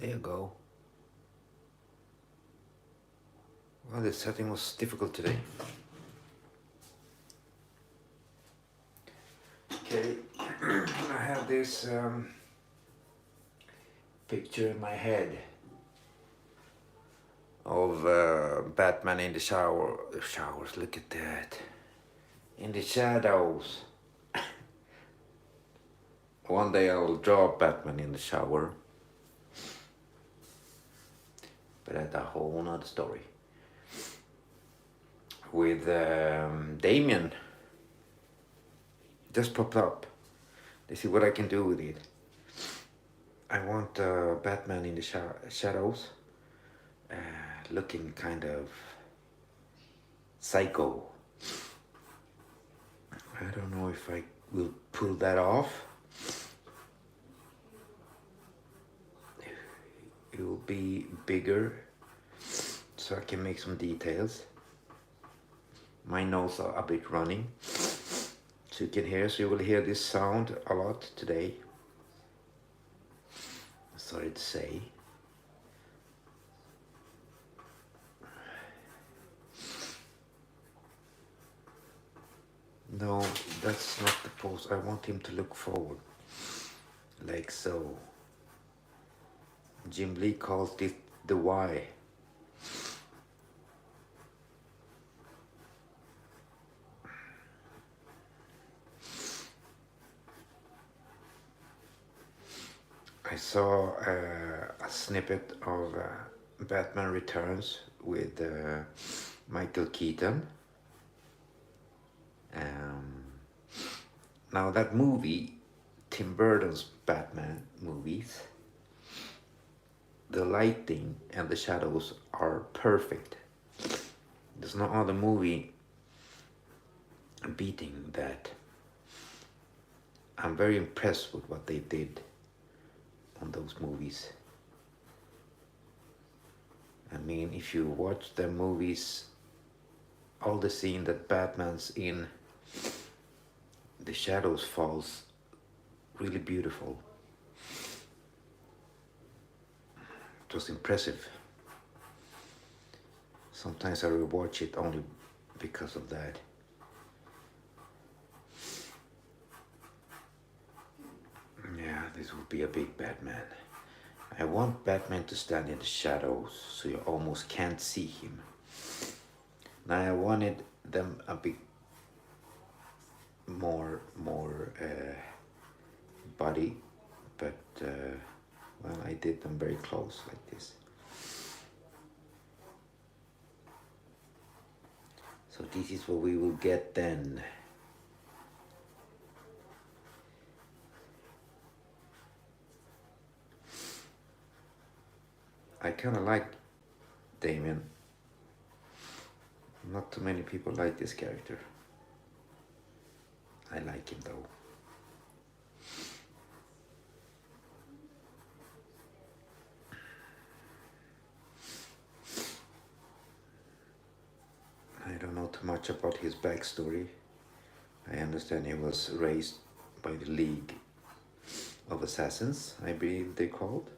There you go. Well, the setting was difficult today. Okay, I have this picture in my head of Batman in the showers. Look at that. In the shadows. One day I will draw Batman in the shower. But that's a whole nother story. With Damian. Just popped up. Let's see what I can do with it. I want Batman in the shadows. Looking kind of psycho. I don't know if I will pull that off. It will be bigger so I can make some details. My nose are a bit running, so you can hear. So you will hear this sound a lot today. Sorry to say. No, that's not the pose. I want him to look forward, like so. Jim Lee calls it the Y. I saw a snippet of Batman Returns with Michael Keaton. Now that movie, Tim Burton's Batman movies, the lighting and the shadows are perfect. There's no other movie beating that. I'm very impressed with what they did on those movies. I mean, if you watch the movies, all the scene that Batman's in, the shadows falls really beautiful. It was impressive. Sometimes I rewatch it only because of that. Yeah, this would be a big Batman. I want Batman to stand in the shadows so you almost can't see him. Now I wanted them a bit more body, but well, I did them very close like this. So this is what we will get then. I kind of like Damian. Not too many people like this character. I like him though. I don't know too much about his backstory. I understand he was raised by the League of Assassins, I believe they called.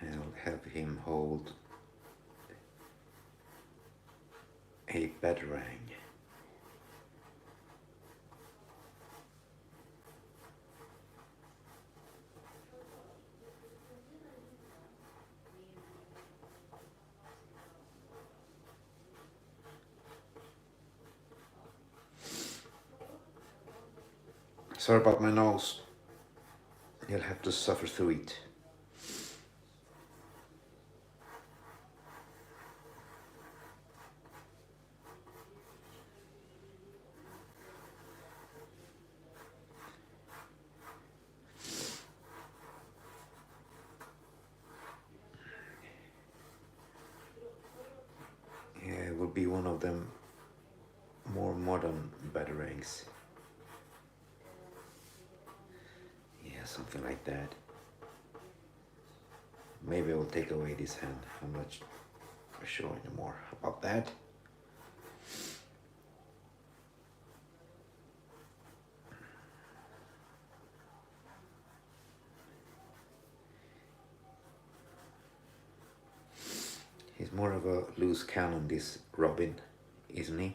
I'll have him hold a batarang. Sorry about my nose. You'll have to suffer through it. Yeah, it will be one of them more modern batarangs. Yeah, something like that. Maybe I will take away this hand. I'm not sure anymore about that. He's more of a loose cannon, this Robin, isn't he?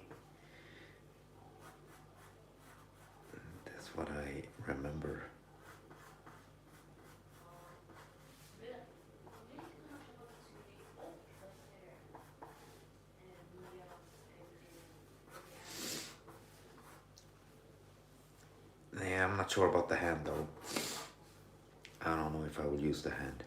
That's what I remember. Yeah, I'm not sure about the hand though. I don't know if I will use the hand.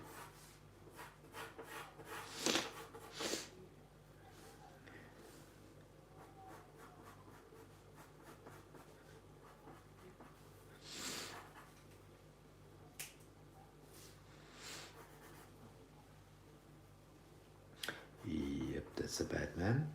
Yep, that's a Batman.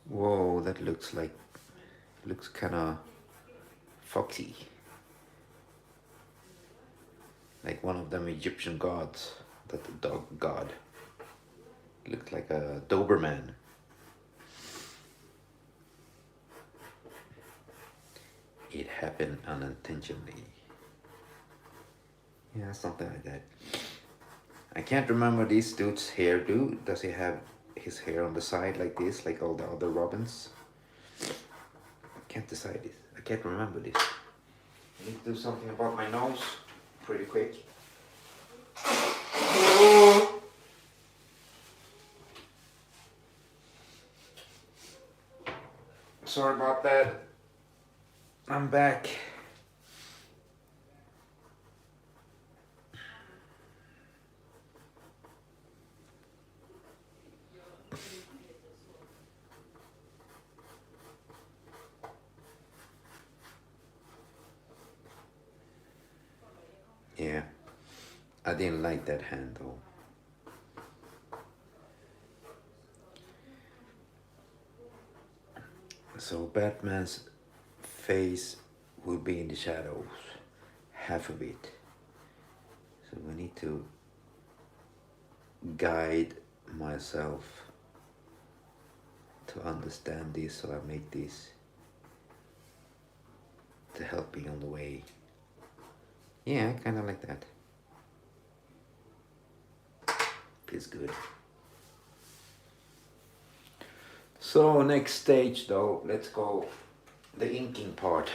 Whoa, that looks kind of foxy. Like one of them Egyptian gods, that the dog god. Looks like a Doberman. It happened unintentionally. Yeah, something like that. I can't remember this dude's hairdo. Does he have his hair on the side like this, like all the other Robins? I can't decide this. I can't remember this. I need to do something about my nose pretty quick. Sorry about that. I'm back. Yeah, I didn't like that hand though. So Batman's face will be in the shadows, half of it. So we need to guide myself to understand this, so I make this to help me on the way. Yeah, kind of like that. Feels good. So next stage though, let's go the inking part.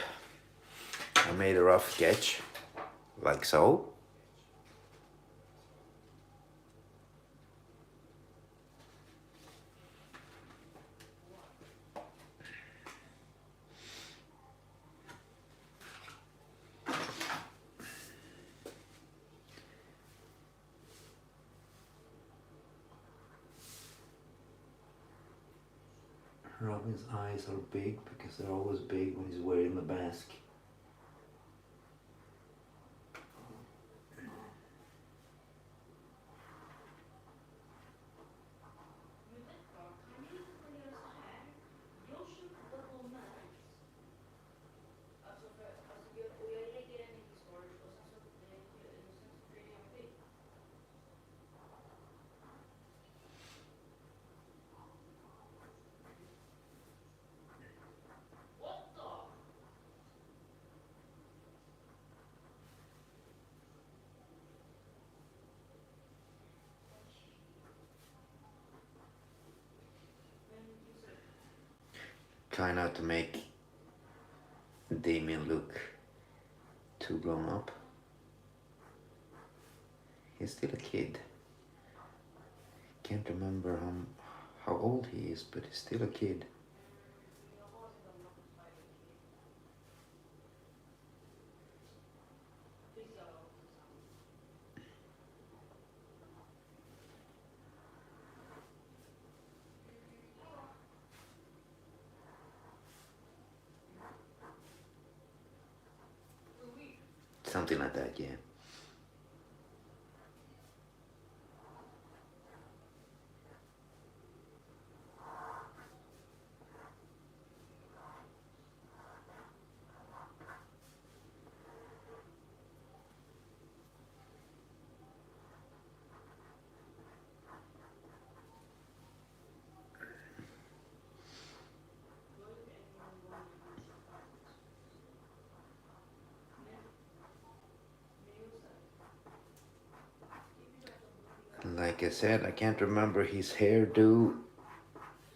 I made a rough sketch, like so. Robin's eyes are big because they're always big when he's wearing the mask. Try not to make Damian look too grown up. He's still a kid. Can't remember how old he is, but he's still a kid. Something like that, yeah. Like I said, I can't remember his hairdo,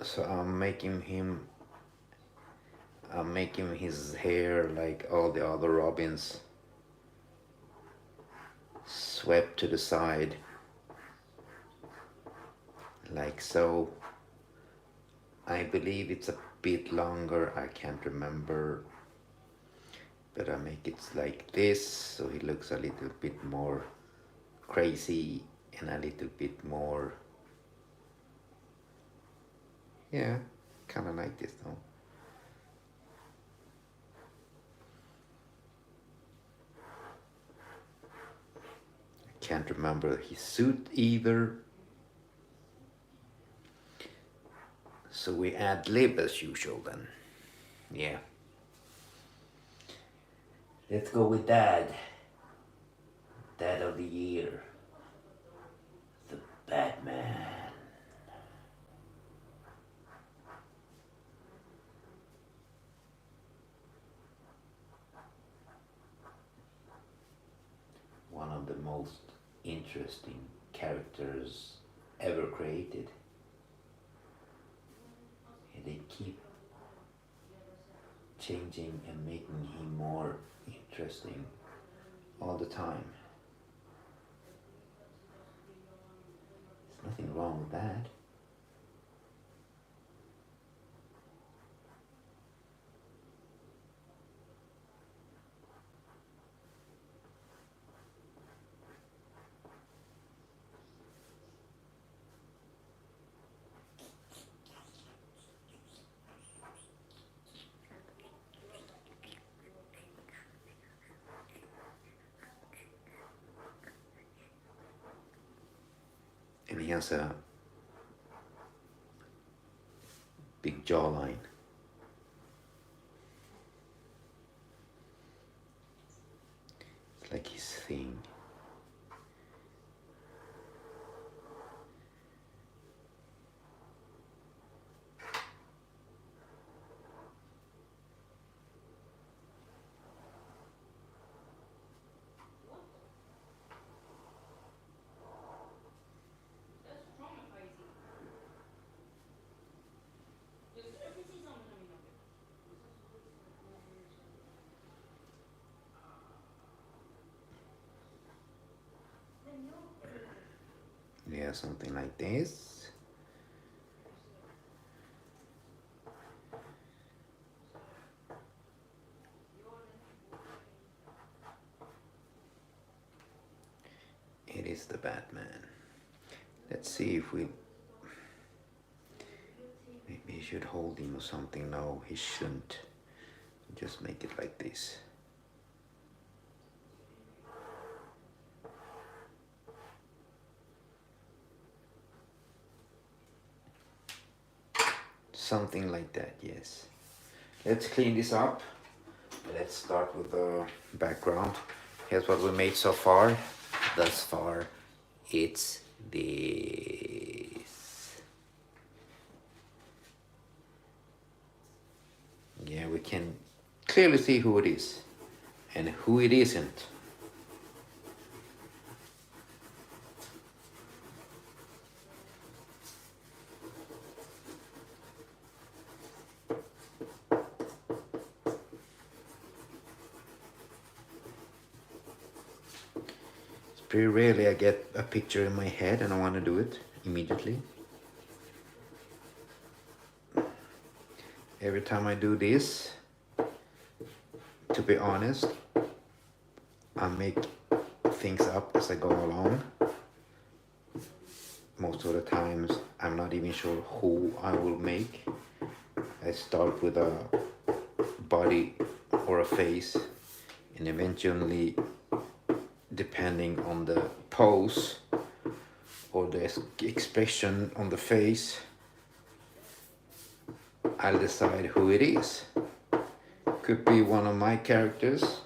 so I'm making his hair like all the other Robins, swept to the side, like so. I believe it's a bit longer, I can't remember, but I make it like this, so he looks a little bit more crazy and a little bit more, yeah, kind of like this though. Can't remember his suit either. So we add lib as usual then. Yeah. Let's go with Dad. Dad of the year. The Batman. One of the most interesting characters ever created. And they keep changing and making him more interesting all the time. There's nothing wrong with that. And he has a big jawline. It's like his thing. Yeah, something like this. It is the Batman. Let's see if we... Maybe he should hold him or something. No, he shouldn't. Just make it like this. Something like that, yes. Let's clean this up. Let's start with the background. Here's what we made so far. Thus far, it's this. Yeah, we can clearly see who it is and who it isn't. Pretty rarely I get a picture in my head and I want to do it immediately. Every time I do this, to be honest, I make things up as I go along. Most of the times I'm not even sure who I will make. I start with a body or a face and eventually depending on the pose or the expression on the face, I'll decide who it is. Could be one of my characters,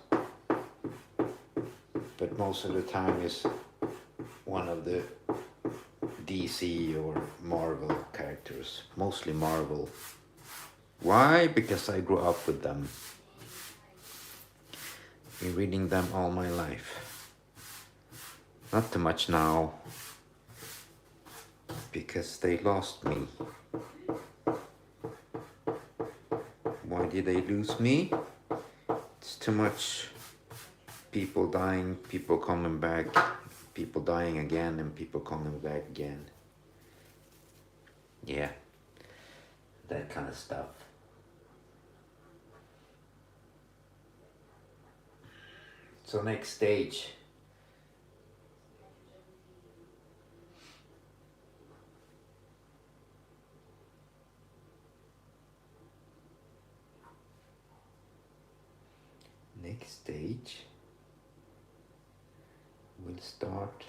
but most of the time is one of the DC or Marvel characters, mostly Marvel. Why? Because I grew up with them. Been reading them all my life. Not too much now, because they lost me. Why did they lose me? It's too much people dying, people coming back, people dying again, and people coming back again. Yeah, that kind of stuff. So next stage. Next stage. We'll start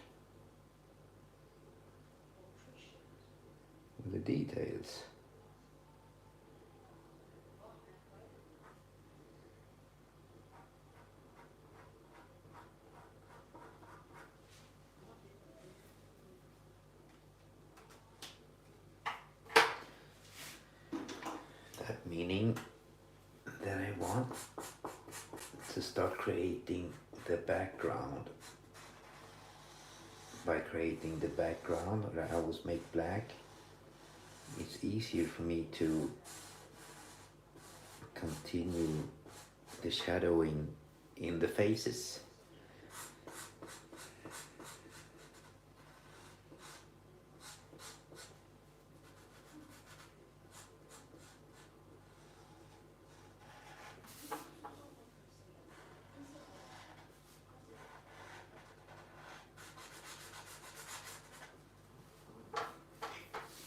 with the details. That meaning that I want to start creating the background. By creating the background that I always make black, it's easier for me to continue the shadowing in the faces.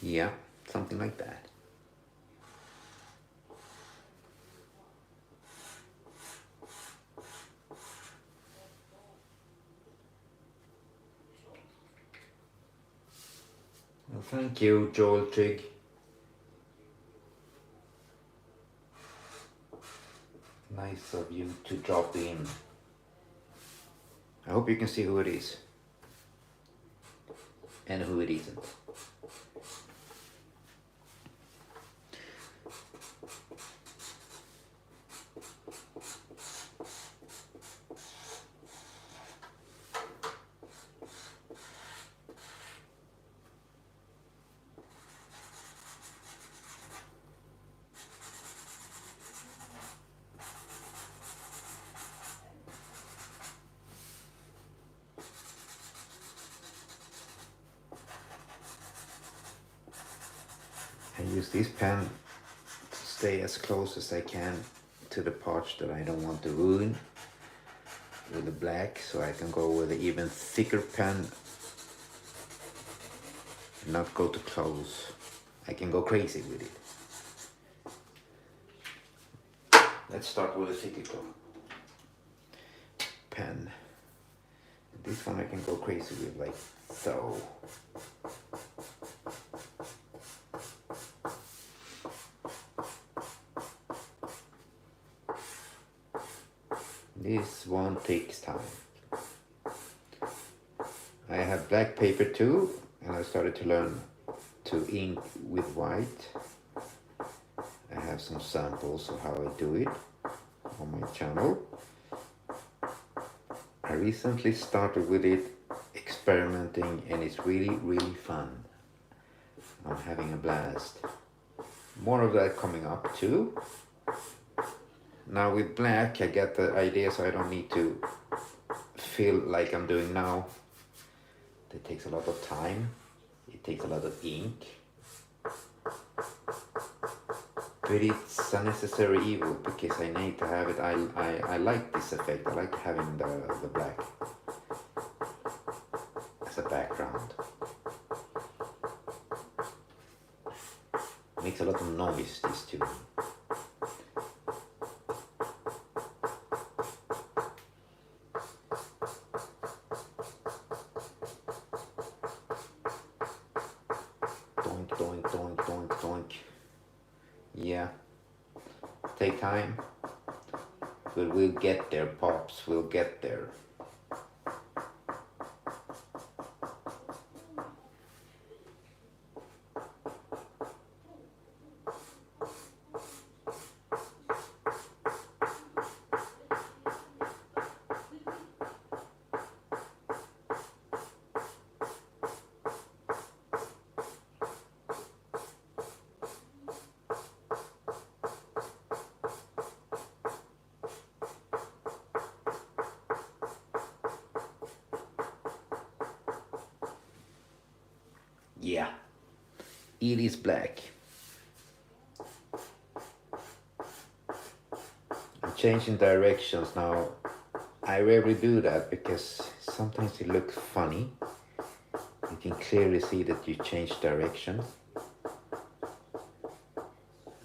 Yeah, something like that. Well, thank you, Joel Trigg. Nice of you to drop in. I hope you can see who it is and who it isn't. I use this pen to stay as close as I can to the parts that I don't want to ruin with the black, so I can go with an even thicker pen and not go too close. I can go crazy with it. Let's start with a thicker pen. This one I can go crazy with, like so. This one takes time. I have black paper too, and I started to learn to ink with white. I have some samples of how I do it on my channel. I recently started with it, experimenting, and it's really fun. I'm having a blast. More of that coming up too. Now with black, I get the idea, so I don't need to feel like I'm doing now. It takes a lot of time. It takes a lot of ink. But it's a necessary evil, because I need to have it. I like this effect. I like having the black as a background. Makes a lot of noise, this too. take time, but we'll get there, Pops, we'll get there. Yeah, it is black. I'm changing directions now. I rarely do that because sometimes it looks funny. You can clearly see that you change direction.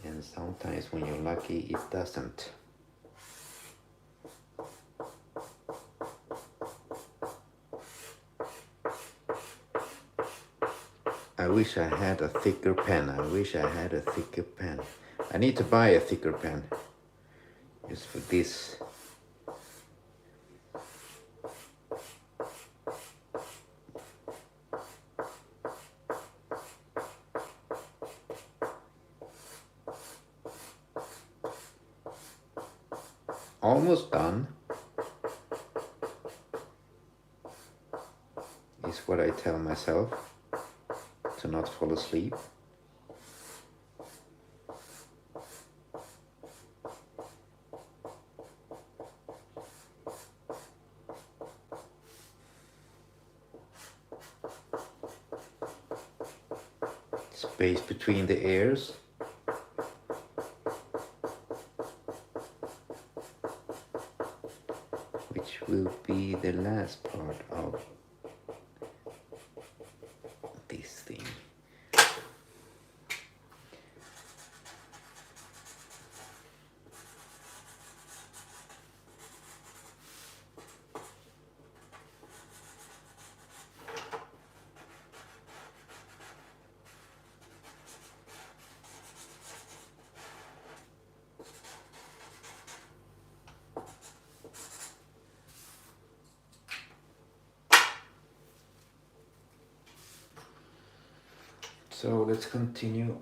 And sometimes when you're lucky, it doesn't. I wish I had a thicker pen. I wish I had a thicker pen. I need to buy a thicker pen. Just for this. Almost done. Is what I tell myself to not fall asleep. Space between the ears. Which will be the last part of this thing. So let's continue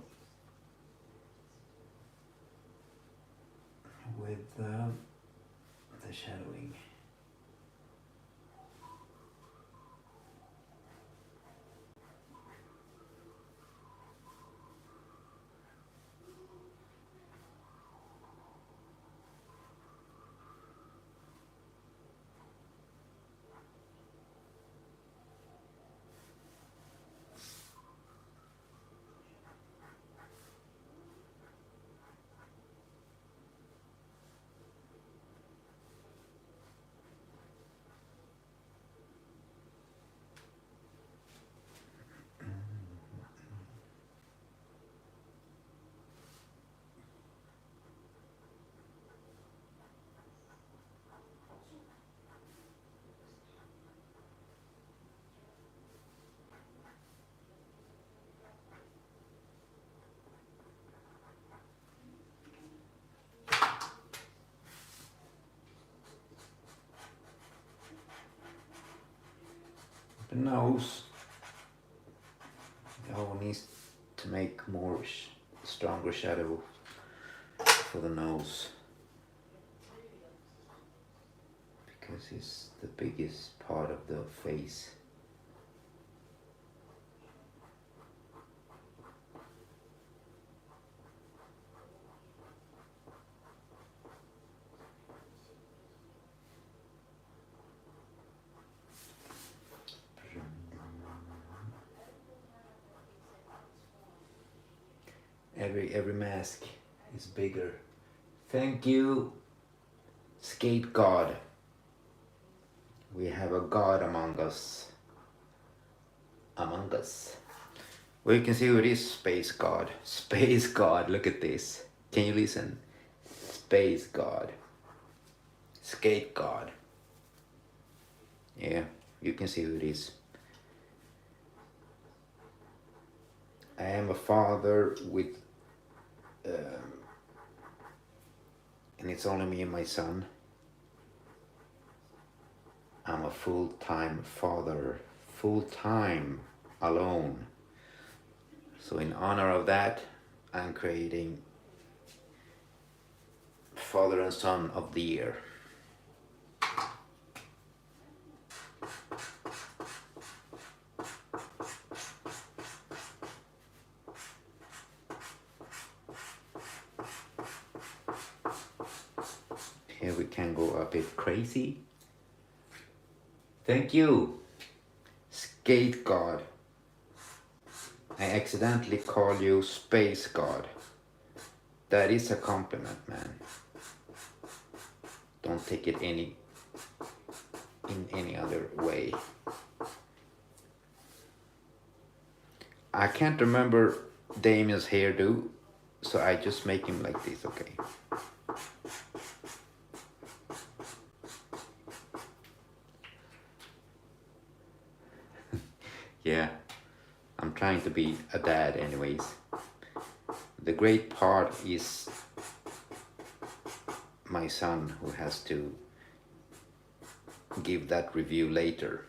with the shadowing. The nose. Oh, needs to make more stronger shadow for the nose because it's the biggest part of the face. Every mask is bigger. Thank you, Skate God. We have a God among us. Among us. Well, you can see who it is, Space God. Space God, look at this. Can you listen? Space God. Skate God. Yeah, you can see who it is. I am a father with and it's only me and my son. I'm a full-time father, full-time alone. So in honor of that, I'm creating Father and Son of the Year. Here we can go a bit crazy. Thank you, Skate God. I accidentally call you Space God. That is a compliment, man. Don't take it in any other way. I can't remember Damian's hairdo, so I just make him like this, okay? Yeah, I'm trying to be a dad anyways. The great part is my son, who has to give that review later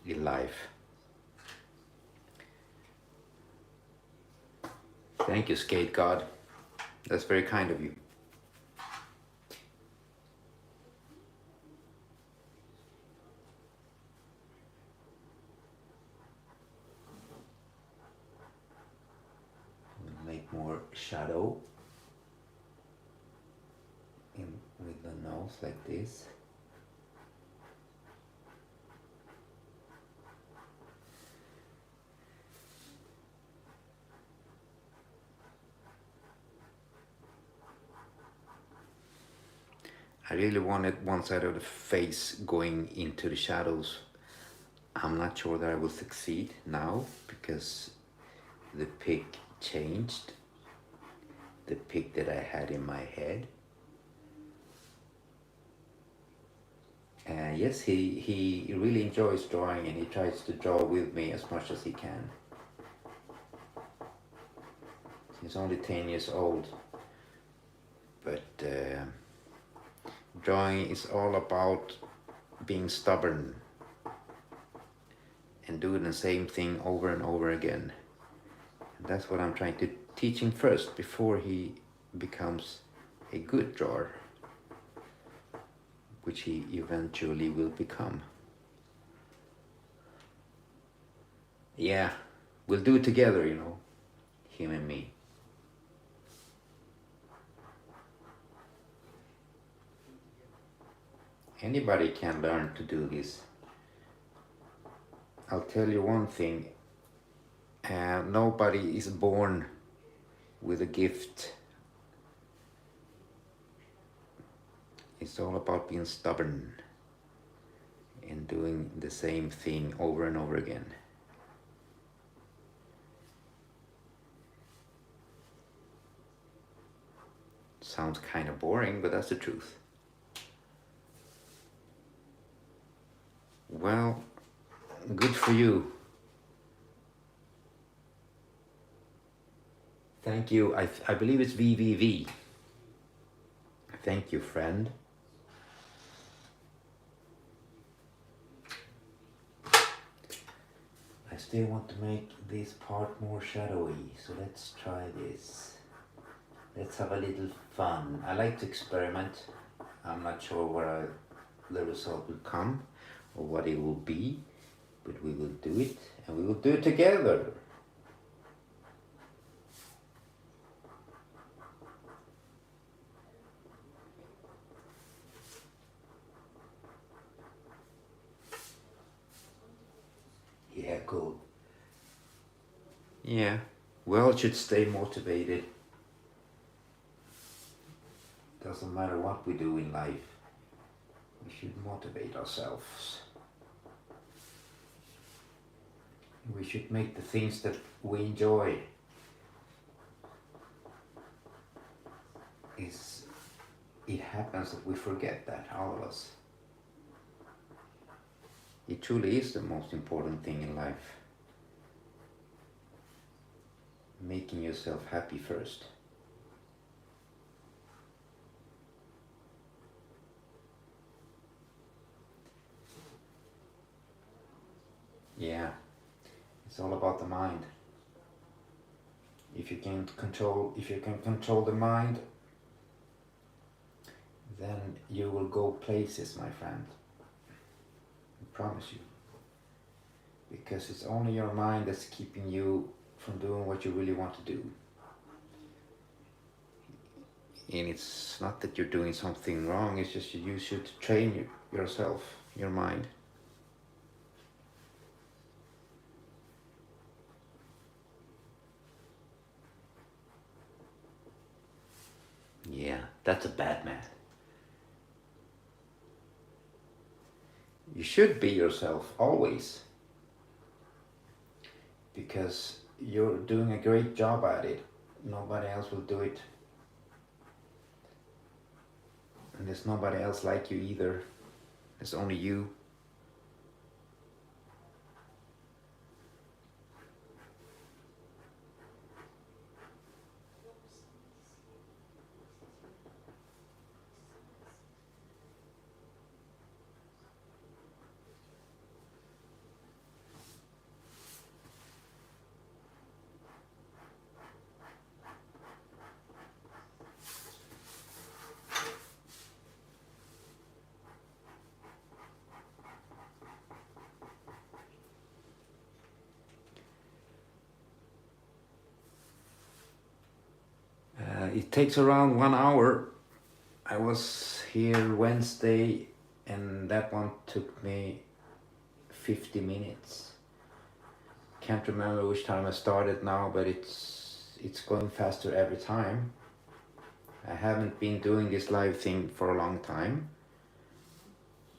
in life. Thank you, Skate God. That's very kind of you. We'll make more shadow with the nose like this. I really wanted one side of the face going into the shadows. I'm not sure that I will succeed now because the pic changed. The pic that I had in my head. And yes, he really enjoys drawing, and he tries to draw with me as much as he can. He's only 10 years old, but drawing is all about being stubborn and doing the same thing over and over again. And that's what I'm trying to teach him first before he becomes a good drawer, which he eventually will become. Yeah, we'll do it together, you know, him and me. Anybody can learn to do this. I'll tell you one thing, nobody is born with a gift. It's all about being stubborn and doing the same thing over and over again. Sounds kind of boring, but that's the truth. Well, good for you. Thank you. I believe it's VVV. Thank you, friend. I still want to make this part more shadowy, so let's try this. Let's have a little fun. I like to experiment. I'm not sure where the result will come or what it will be, but we will do it, and we will do it together. Yeah, cool. Yeah, well, it should stay motivated. Doesn't matter what we do in life, we should motivate ourselves. We should make the things that we enjoy. It happens that we forget that, all of us. It truly is the most important thing in life. Making yourself happy first. Yeah, it's all about the mind. If you can control the mind, then you will go places, my friend. I promise you. Because it's only your mind that's keeping you from doing what you really want to do. And it's not that you're doing something wrong, it's just you should train yourself, your mind. Yeah, that's a bad man. You should be yourself always, because you're doing a great job at it. Nobody else will do it. And there's nobody else like you either. There's only you. It takes around 1 hour. I was here Wednesday and that one took me 50 minutes. Can't remember which time I started now, but it's going faster every time. I haven't been doing this live thing for a long time,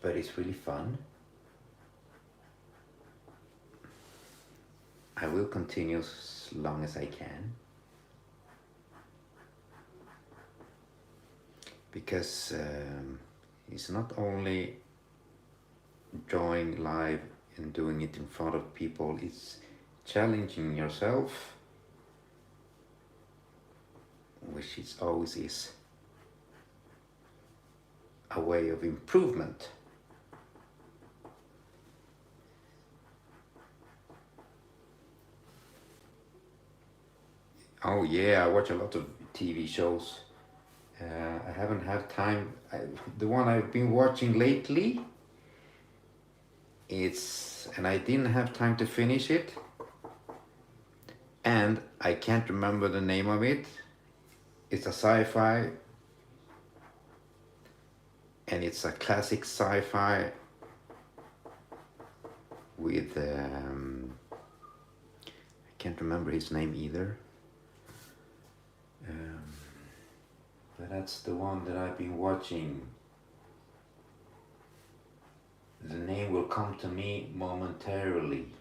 but it's really fun. I will continue as long as I can. Because it's not only drawing live and doing it in front of people, it's challenging yourself, which it always is a way of improvement. Oh yeah, I watch a lot of TV shows. I haven't had time. The one I've been watching lately, and I didn't have time to finish it, and I can't remember the name of it. It's a sci-fi, and it's a classic sci-fi with I can't remember his name either. But that's the one that I've been watching. The name will come to me momentarily.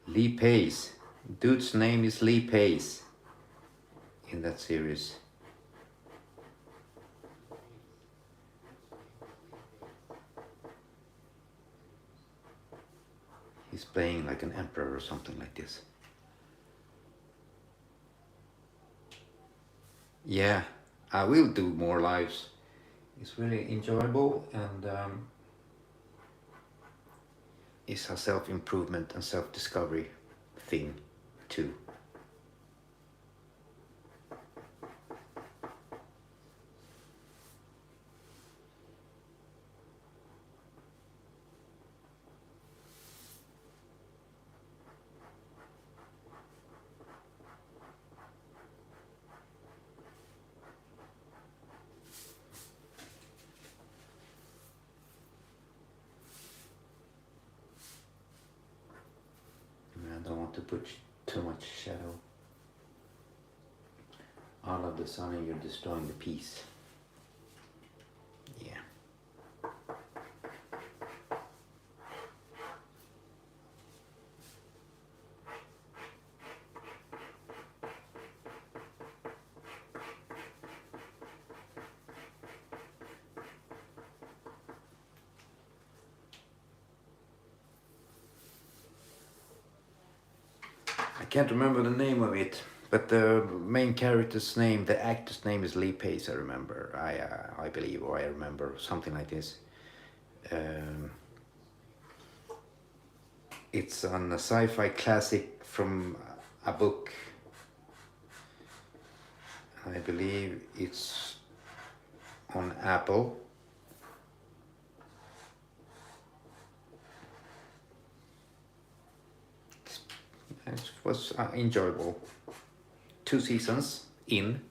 Lee Pace. Dude's name is Lee Pace in that series. He's playing like an emperor or something like this. Yeah, I will do more lives. It's really enjoyable, and it's a self-improvement and self-discovery thing too. I don't want to put too much shadow. All of the sun and you're destroying the piece. Yeah. I can't remember the name of it, But the main character's name, the actor's name is Lee Pace. I remember. I believe, or I remember something like this. Um, it's on a sci-fi classic from a book. I believe it's on Apple. It was enjoyable. 2 seasons in.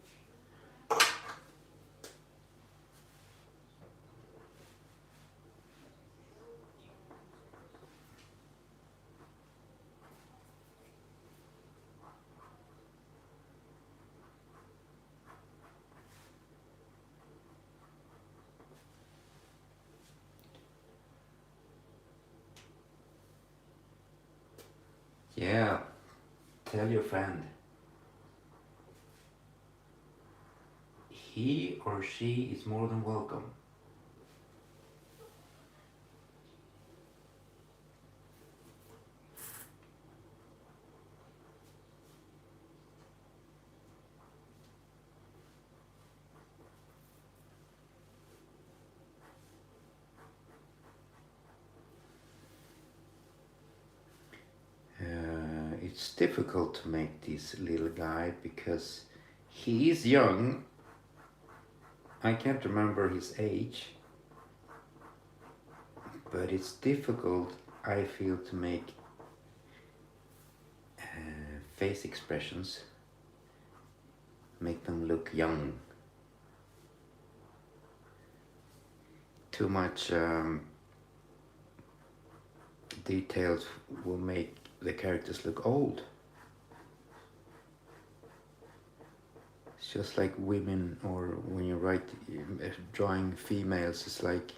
Yeah, tell your friend. He or she is more than welcome. It's difficult to make this little guy because he is young. I can't remember his age, but it's difficult, I feel, to make face expressions, make them look young. Too much details will make the characters look old. It's just like women, or when you write drawing females, it's like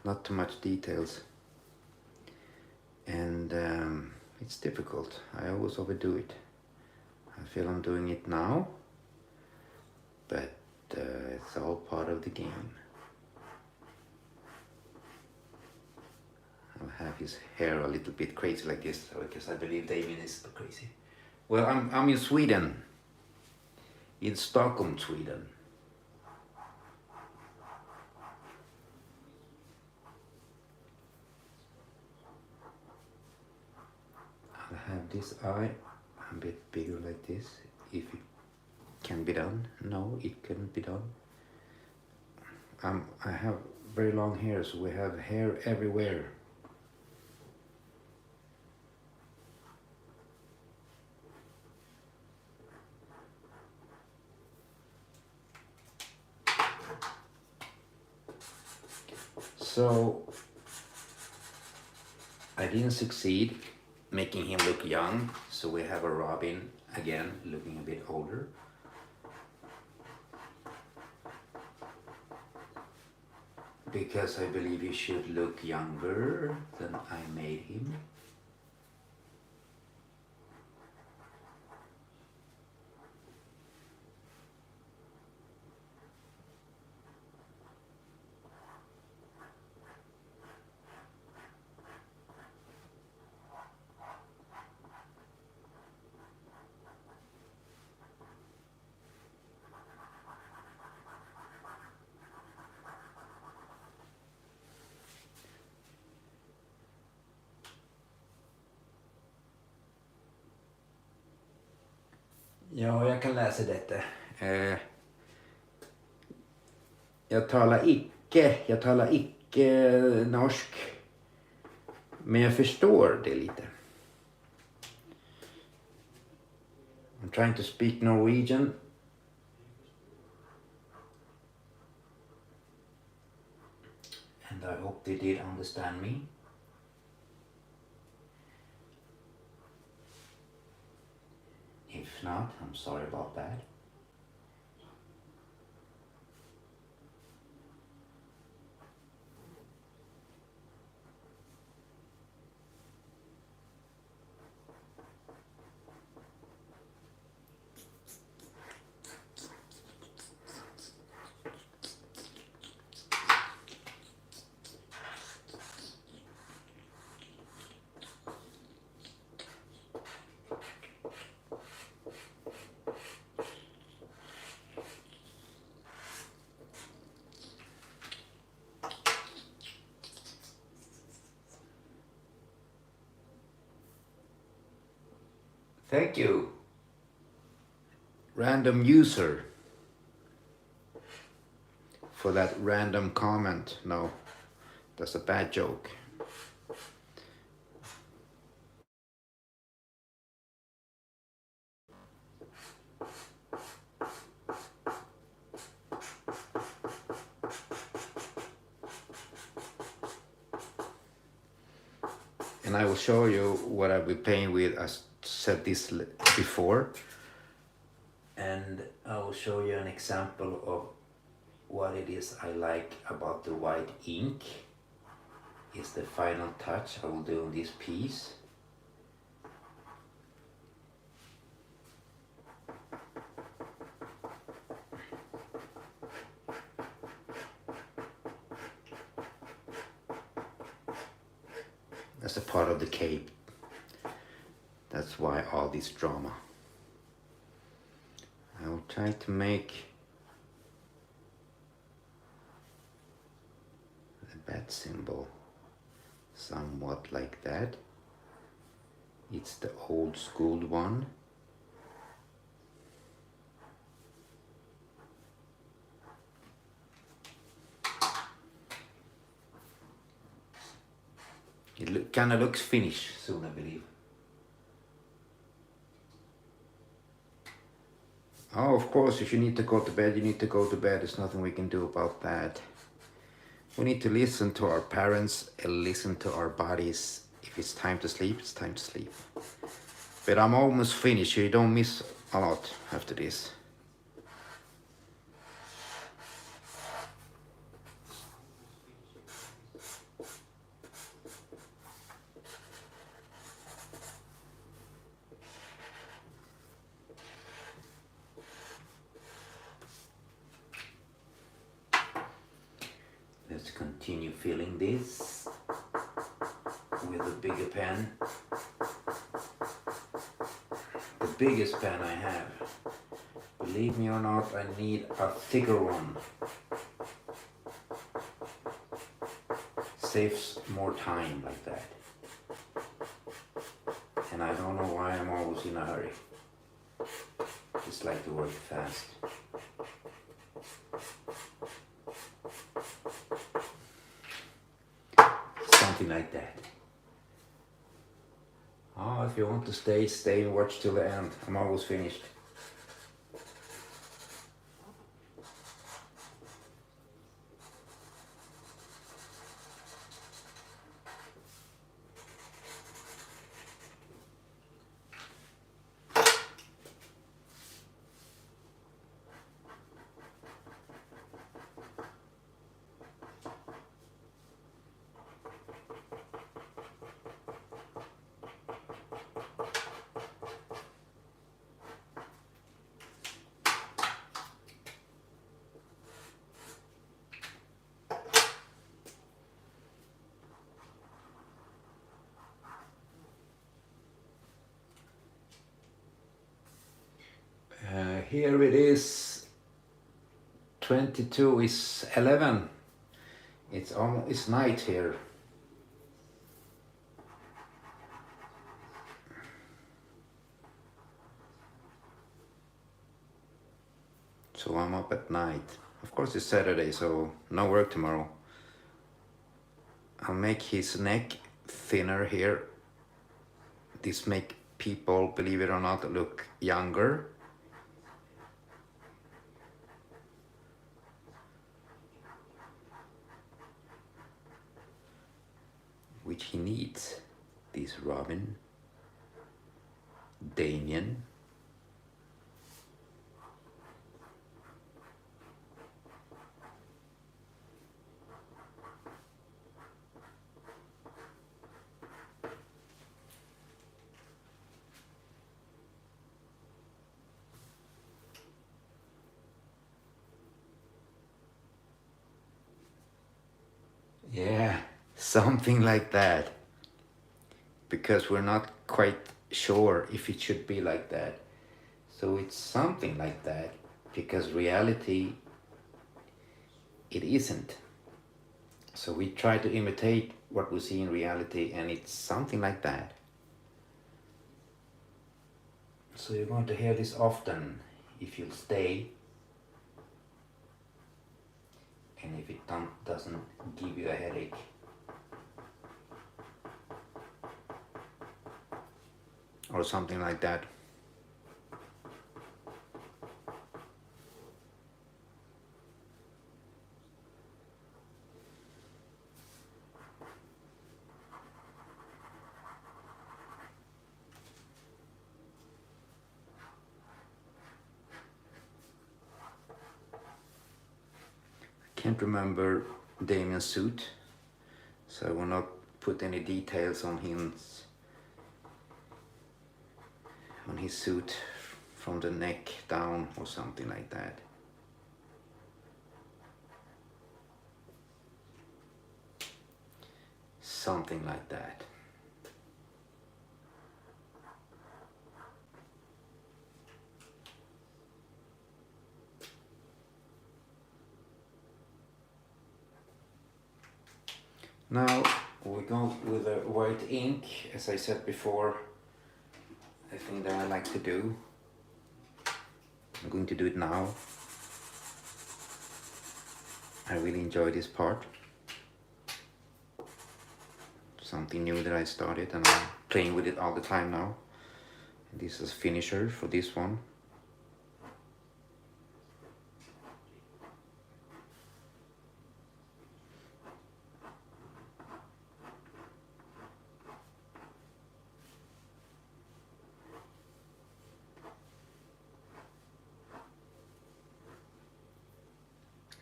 not too much details, and it's difficult. I always overdo it. I feel I'm doing it now, but it's all part of the game. I'll have his hair a little bit crazy like this, because I believe Damian is crazy. Well, I'm in Sweden, in Stockholm, Sweden. I'll have this eye a bit bigger like this, if it can be done. No, it couldn't be done. I have very long hair, so we have hair everywhere. So I didn't succeed making him look young, so we have a Robin again looking a bit older. Because I believe he should look younger than I made him. Ja, jag kan läsa detta. Jag talar icke norsk, men jag förstår det lite. I'm trying to speak Norwegian. And I hope they did understand me. If not, I'm sorry about that. Thank you. Random user for that random comment. No, that's a bad joke. And I will show you what I've been playing with. I said this before. And I will show you an example of what it is I like about the white ink. It's the final touch I will do on this piece. That's a part of the cape. That's why all this drama. I will try to make the bat symbol somewhat like that. It's the old school one. It kind of looks finished soon, I believe. Oh, of course, if you need to go to bed, you need to go to bed. There's nothing we can do about that. We need to listen to our parents and listen to our bodies. If it's time to sleep, it's time to sleep. But I'm almost finished. You don't miss a lot after this. Let's continue filling this with a bigger pen. The biggest pen I have. Believe me or not, I need a thicker one. Saves more time like that. And I don't know why I'm always in a hurry. Just like to work fast. Something like that. Oh, if you want to stay and watch till the end. I'm almost finished. Here it is. 22 is 11. It's night here. So I'm up at night. Of course it's Saturday, so no work tomorrow. I'll make his neck thinner here. This make people, believe it or not, look younger. Which he needs. This Robin, Damian. Yeah, something like that. Because we're not quite sure if it should be like that. So it's something like that. Because reality, it isn't. So we try to imitate what we see in reality, and it's something like that. So you're going to hear this often if you'll stay, and if it doesn't give you a headache. Or something like that. Can't remember Damian's suit, so I will not put any details on his suit from the neck down or something like that. Something like that. Now we go with a white ink, as I said before, a thing that I like to do. I'm going to do it now. I really enjoy this part. Something new that I started and I'm playing with it all the time now. This is finisher for this one.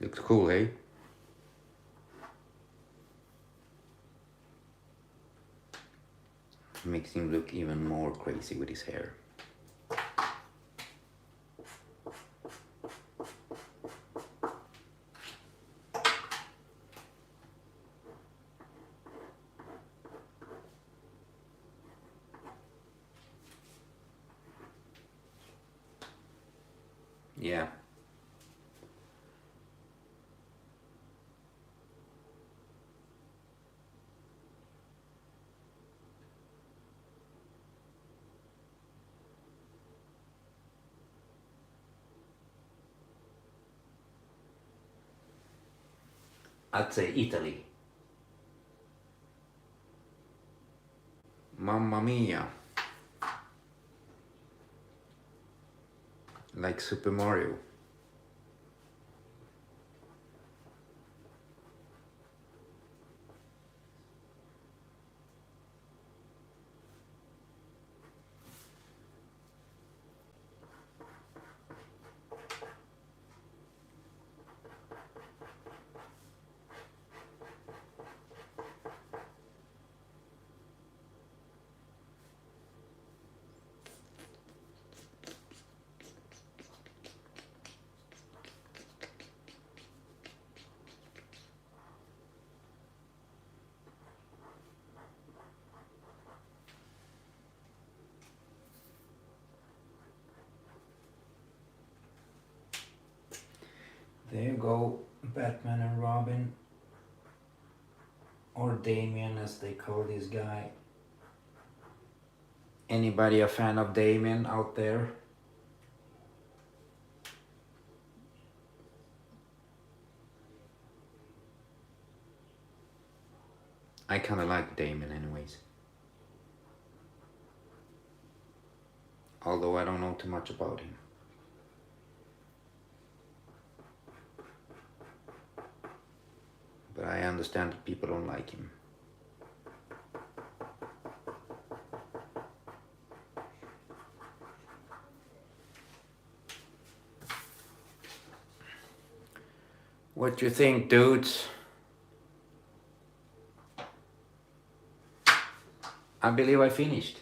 Looks cool, eh? Makes him look even more crazy with his hair. Yeah. I'd say Italy. Mamma mia. Like Super Mario. There you go, Batman and Robin, or Damian as they call this guy. Anybody a fan of Damian out there? I kinda like Damian anyways. Although I don't know too much about him. But I understand that people don't like him. What do you think, dudes? I believe I finished.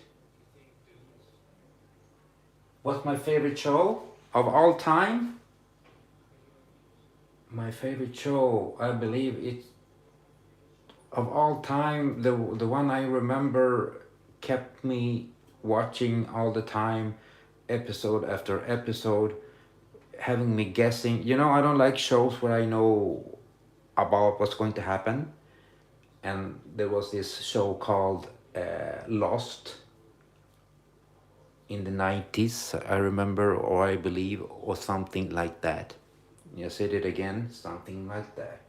What's my favorite show of all time? My favorite show, I believe it's of all time, the one I remember kept me watching all the time, episode after episode, having me guessing. You know, I don't like shows where I know about what's going to happen. And there was this show called Lost. in the 90s, I remember, or I believe, or something like that. You said it again, something like that.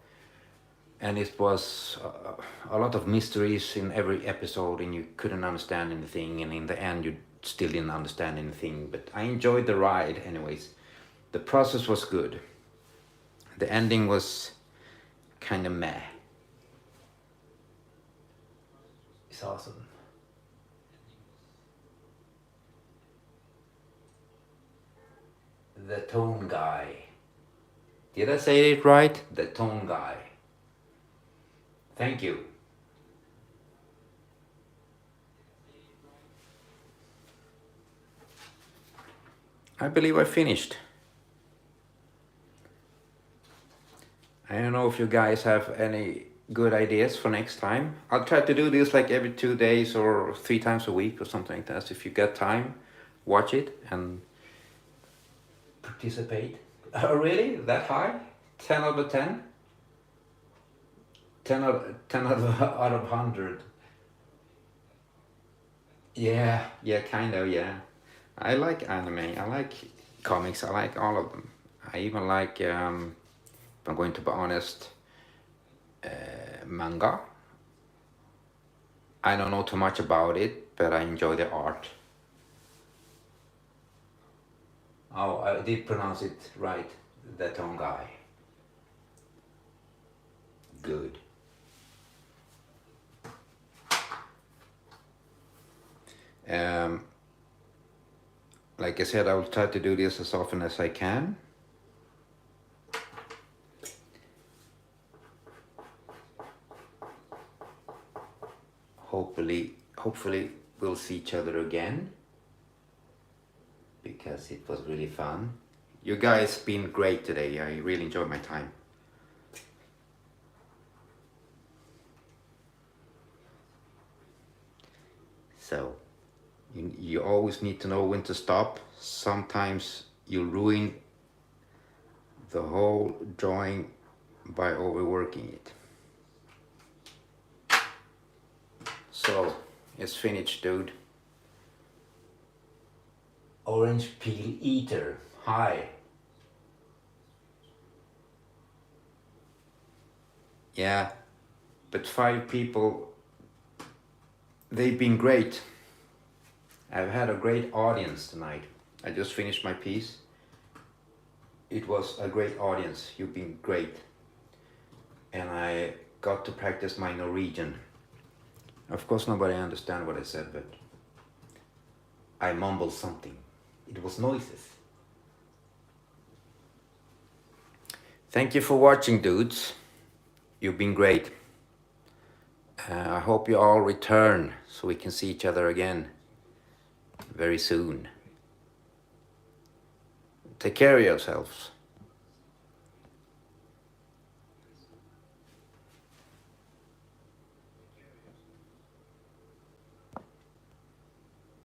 And it was a lot of mysteries in every episode, and you couldn't understand anything, and in the end you still didn't understand anything, but I enjoyed the ride anyways. The process was good. The ending was kind of meh. It's awesome. The Tone Guy. Did I say it right? The Tone Guy. Thank you. I believe I finished. I don't know if you guys have any good ideas for next time. I'll try to do this like every 2 days or 3 times a week or something like that. So if you get time, watch it and participate. Oh, really? That high? 10 out of 10? 10 out of 100. Yeah, kind of, yeah. I like anime, I like comics, I like all of them. I even like, if I'm going to be honest, manga. I don't know too much about it, but I enjoy the art. Oh, I did pronounce it right, the Tone Guy. Good. Like I said, I will try to do this as often as I can. Hopefully we'll see each other again, because it was really fun. You guys been great today. I really enjoyed my time. So you always need to know when to stop. Sometimes you ruin the whole drawing by overworking it. So it's finished, dude. Orange Peel Eater, hi. Yeah, but 5 people, they've been great. I've had a great audience tonight. I just finished my piece. It was a great audience. You've been great. And I got to practice my Norwegian. Of course nobody understand what I said, but I mumbled something. It was noises. Thank you for watching, dudes. You've been great. I hope you all return so we can see each other again very soon. Take care of yourselves.